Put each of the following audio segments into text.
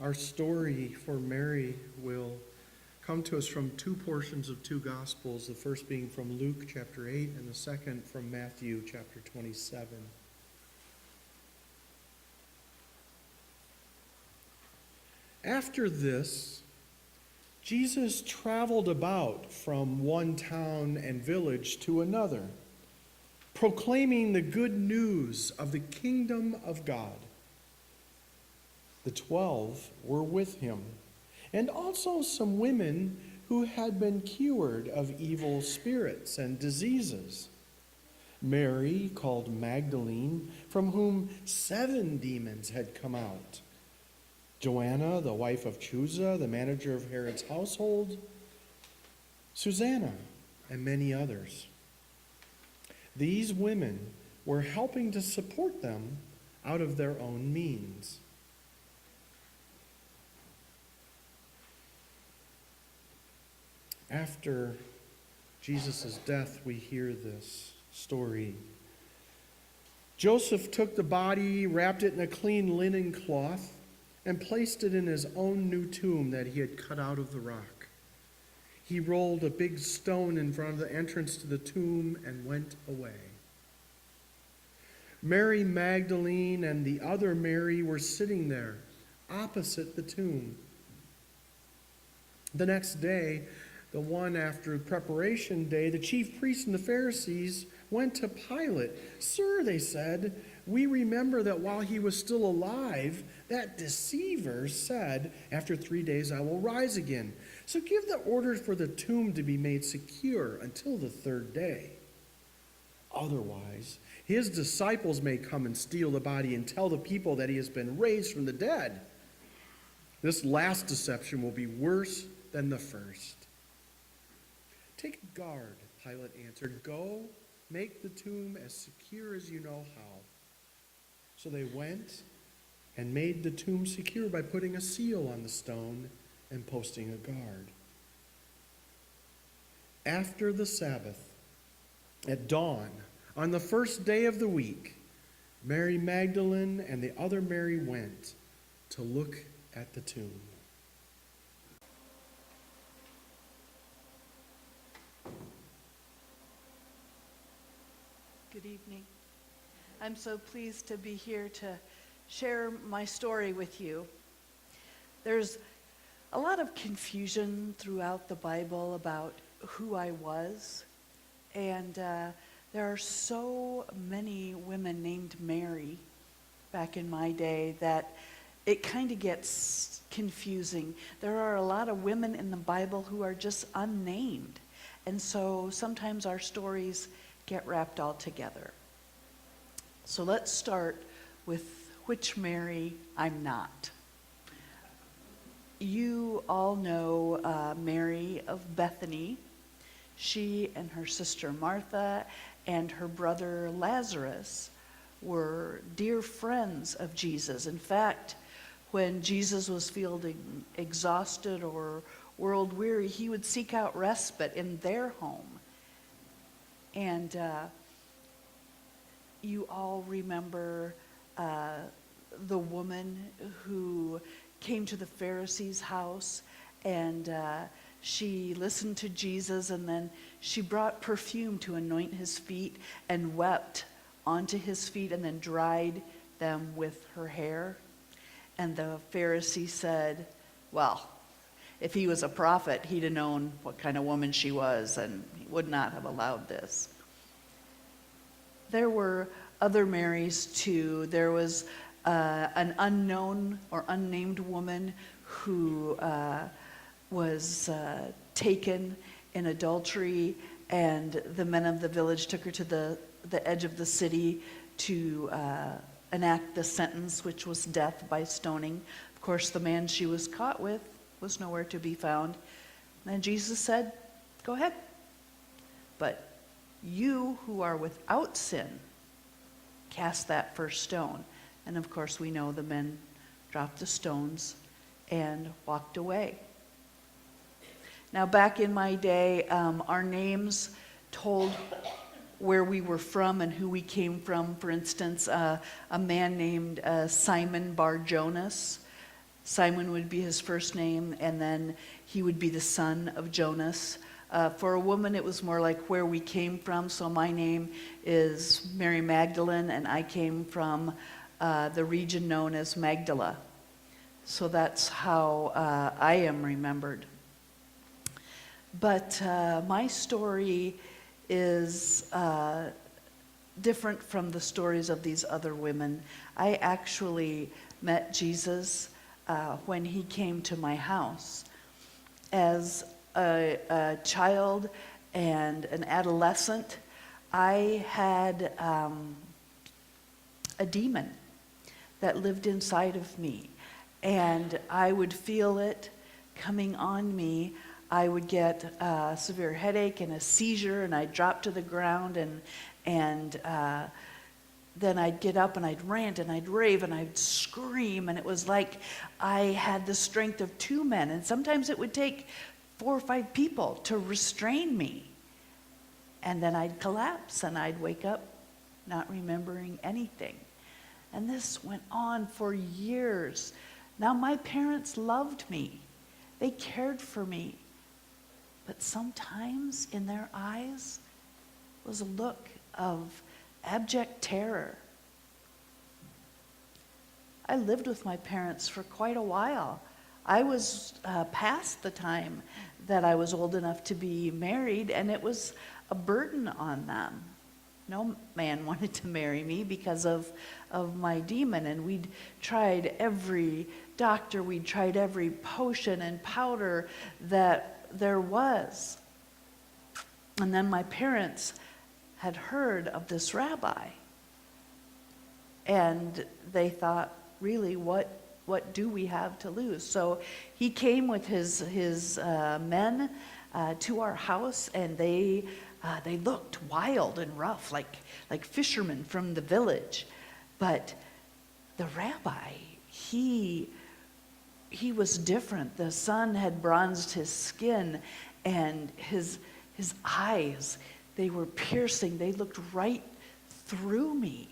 Our story for Mary will come to us from two portions of two Gospels, the first being from Luke chapter 8 and the second from Matthew chapter 27. After this, Jesus traveled about from one town and village to another, proclaiming the good news of the kingdom of God. The 12 were with him, and also some women who had been cured of evil spirits and diseases. Mary, called Magdalene, from whom 7 demons had come out. Joanna, the wife of Chuza, the manager of Herod's household. Susanna, and many others. These women were helping to support them out of their own means. After Jesus' death, we hear this story. Joseph took the body, wrapped it in a clean linen cloth, and placed it in his own new tomb that he had cut out of the rock. He rolled a big stone in front of the entrance to the tomb and went away. Mary Magdalene and the other Mary were sitting there, opposite the tomb. The next day, the one after preparation day, the chief priests and the Pharisees went to Pilate. "Sir," they said, "we remember that while he was still alive, that deceiver said, 'After 3 days I will rise again.' So give the order for the tomb to be made secure until the 3rd day. Otherwise, his disciples may come and steal the body and tell the people that he has been raised from the dead. This last deception will be worse than the first." "Take guard," Pilate answered. "Go, make the tomb as secure as you know how." So they went and made the tomb secure by putting a seal on the stone and posting a guard. After the Sabbath, at dawn, on the first day of the week, Mary Magdalene and the other Mary went to look at the tomb. Good evening. I'm so pleased to be here to share my story with you. There's a lot of confusion throughout the Bible about who I was, and there are so many women named Mary back in my day that it kind of gets confusing. There are a lot of women in the Bible who are just unnamed, and so sometimes our stories get wrapped all together. So let's start with which Mary I'm not. You all know Mary of Bethany. She and her sister Martha and her brother Lazarus were dear friends of Jesus. In fact, when Jesus was feeling exhausted or world weary, he would seek out respite in their home. And you all remember the woman who came to the Pharisees' house, and she listened to Jesus, and then she brought perfume to anoint his feet and wept onto his feet and then dried them with her hair. And the Pharisee said, well, if he was a prophet, he'd have known what kind of woman she was, and he would not have allowed this. There were other Marys too. There was an unknown or unnamed woman who was taken in adultery, and the men of the village took her to the edge of the city to enact the sentence, which was death by stoning. Of course, the man she was caught with was nowhere to be found. And Jesus said, "Go ahead. But you who are without sin, cast that first stone." And of course, we know the men dropped the stones and walked away. Now, back in my day, our names told where we were from and who we came from. For instance, a man named Simon Bar Jonas Simon would be his first name, and then he would be the son of Jonas. For a woman, it was more like where we came from. So my name is Mary Magdalene, and I came from the region known as Magdala. So that's how I am remembered. But my story is different from the stories of these other women. I actually met Jesus when he came to my house. As a child and an adolescent, I had a demon that lived inside of me, and I would feel it coming on me. I would get a severe headache and a seizure, and I'd drop to the ground, and then I'd get up and I'd rant and I'd rave and I'd scream, and it was like I had the strength of two men, and sometimes it would take 4 or 5 people to restrain me. And then I'd collapse and I'd wake up not remembering anything. And this went on for years. Now, my parents loved me. They cared for me. But sometimes in their eyes was a look of abject terror. I lived with my parents for quite a while. I was past the time that I was old enough to be married, and it was a burden on them. No man wanted to marry me because of my demon, and we'd tried every doctor, we'd tried every potion and powder that there was. And then my parents had heard of this rabbi, and they thought, really, what do we have to lose? So he came with his men to our house, and they looked wild and rough, like fishermen from the village. But the rabbi, he was different. The sun had bronzed his skin, and his eyes, they were piercing. They looked right through me.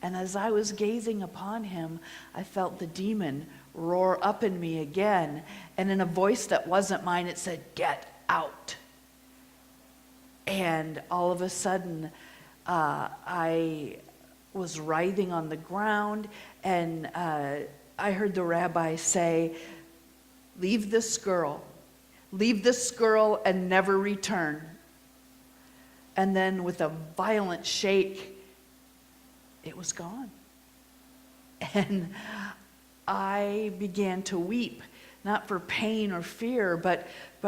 And as I was gazing upon him, I felt the demon roar up in me again. And in a voice that wasn't mine, it said, "Get out." And all of a sudden, I was writhing on the ground, and I heard the rabbi say, leave this girl and never return." And then with a violent shake, it was gone. And I began to weep, not for pain or fear, but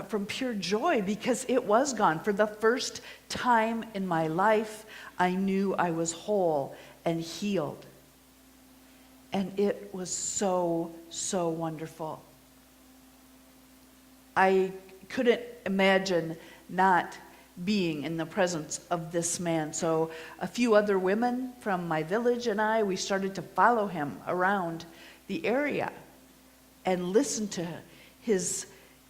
from pure joy, because it was gone. For the first time in my life, I knew I was whole and healed. And it was so, so wonderful. I couldn't imagine not being in the presence of this man. So a few other women from my village and we started to follow him around the area and listen to his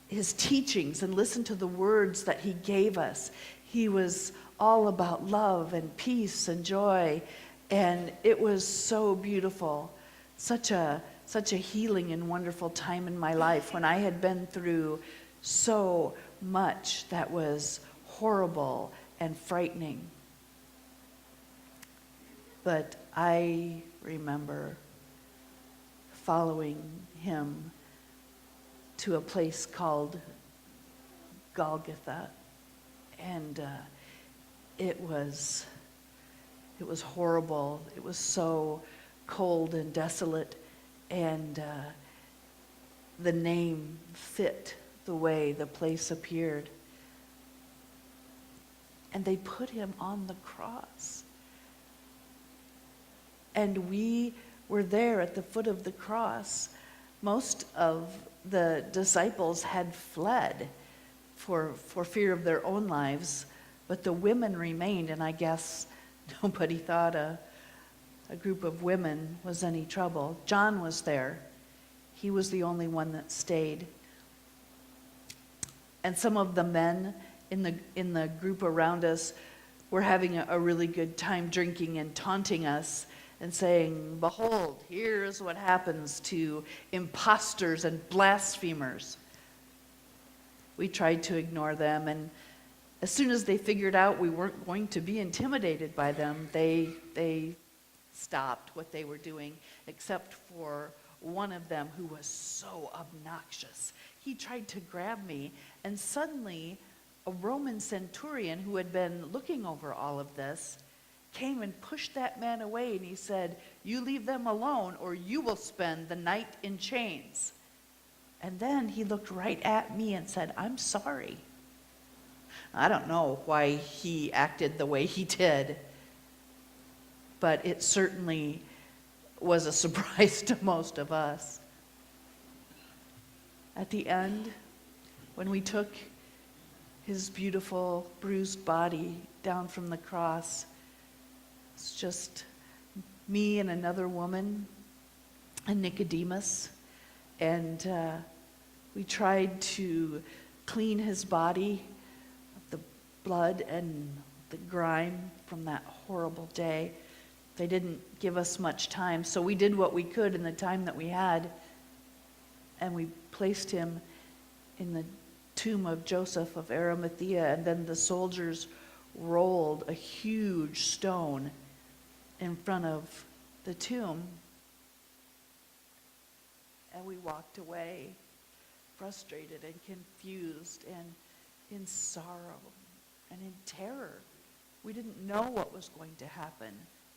teachings and listen to the words that he gave us. He was all about love and peace and joy, and it was so beautiful. Such a healing and wonderful time in my life when I had been through so much that was horrible and frightening. But I remember following him to a place called Golgotha, and it was horrible. It was so cold and desolate, and the name fit the way the place appeared. And they put him on the cross. And we were there at the foot of the cross. Most of the disciples had fled for fear of their own lives, but the women remained, and I guess nobody thought a group of women was any trouble. John was there. He was the only one that stayed. And some of the men in the group around us were having a really good time drinking and taunting us and saying, "Behold, here is what happens to imposters and blasphemers." We tried to ignore them, and as soon as they figured out we weren't going to be intimidated by them, they stopped what they were doing, except for one of them who was so obnoxious. He tried to grab me, and suddenly a Roman centurion who had been looking over all of this came and pushed that man away, and he said, "You leave them alone or you will spend the night in chains." And then he looked right at me and said, "I'm sorry." I don't know why he acted the way he did, but it certainly was a surprise to most of us. At the end, when we took his beautiful bruised body down from the cross, it's just me and another woman and Nicodemus, and we tried to clean his body of the blood and the grime from that horrible day. They didn't give us much time, so we did what we could in the time that we had, and we placed him in the tomb of Joseph of Arimathea, and then the soldiers rolled a huge stone in front of the tomb, and we walked away frustrated and confused and in sorrow and in terror. We didn't know what was going to happen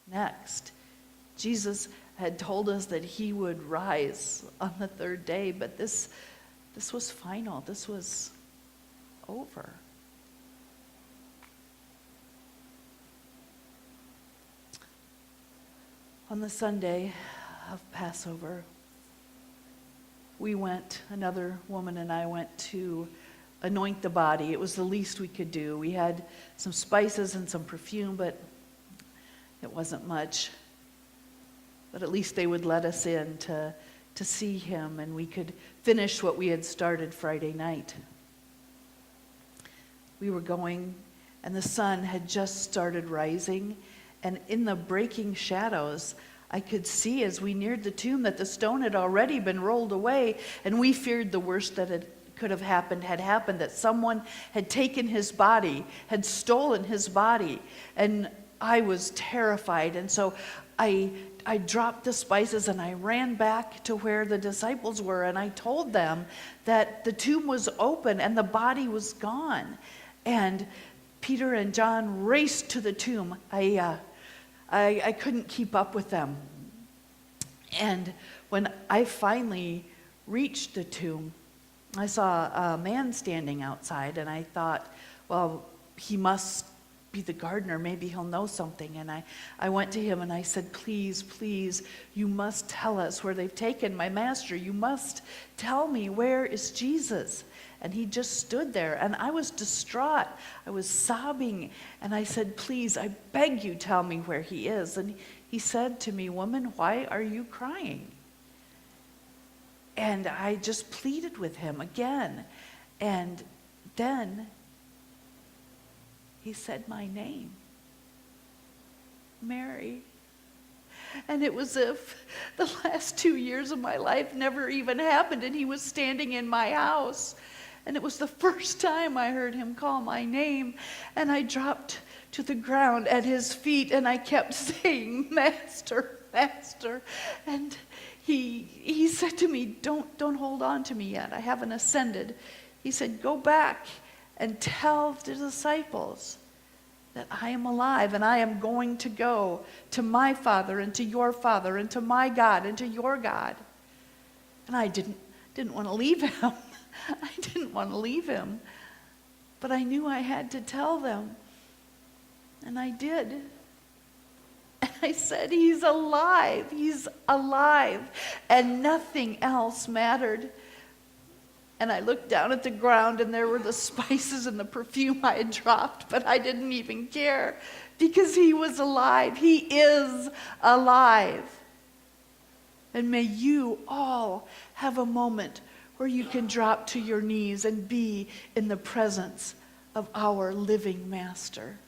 next. Jesus had told us that he would rise on the third day, but this was final. This was over. On the Sunday of Passover, another woman and I went to anoint the body. It was the least we could do. We had some spices and some perfume, but it wasn't much. But at least they would let us in to see him, and we could finish what we had started Friday night. We were going, and the sun had just started rising, and in the breaking shadows, I could see as we neared the tomb that the stone had already been rolled away, and we feared the worst that could have happened had happened, that someone had taken his body, had stolen his body, and I was terrified. And so I dropped the spices and I ran back to where the disciples were, and I told them that the tomb was open and the body was gone. And Peter and John raced to the tomb. I couldn't keep up with them. And when I finally reached the tomb, I saw a man standing outside, and I thought, well, he must be the gardener. Maybe he'll know something. And I went to him and I said, "Please, please, you must tell us where they've taken my master. You must tell me, where is Jesus?" And he just stood there, and I was distraught. I was sobbing, and I said, "Please, I beg you, tell me where he is." And he said to me, "Woman, why are you crying?" And I just pleaded with him again. And then he said my name, Mary. And it was as if the last 2 years of my life never even happened, and he was standing in my house. And it was the first time I heard him call my name, and I dropped to the ground at his feet, and I kept saying, "Master, Master." And he said to me, don't hold on to me yet. I haven't ascended. He said, "Go back and tell the disciples that I am alive, and I am going to go to my Father and to your Father and to my God and to your God." And I didn't want to leave him. I didn't want to leave him. But I knew I had to tell them. And I did. And I said, "He's alive. He's alive." And nothing else mattered. And I looked down at the ground, and there were the spices and the perfume I had dropped, but I didn't even care, because he was alive. He is alive. And may you all have a moment where you can drop to your knees and be in the presence of our living Master.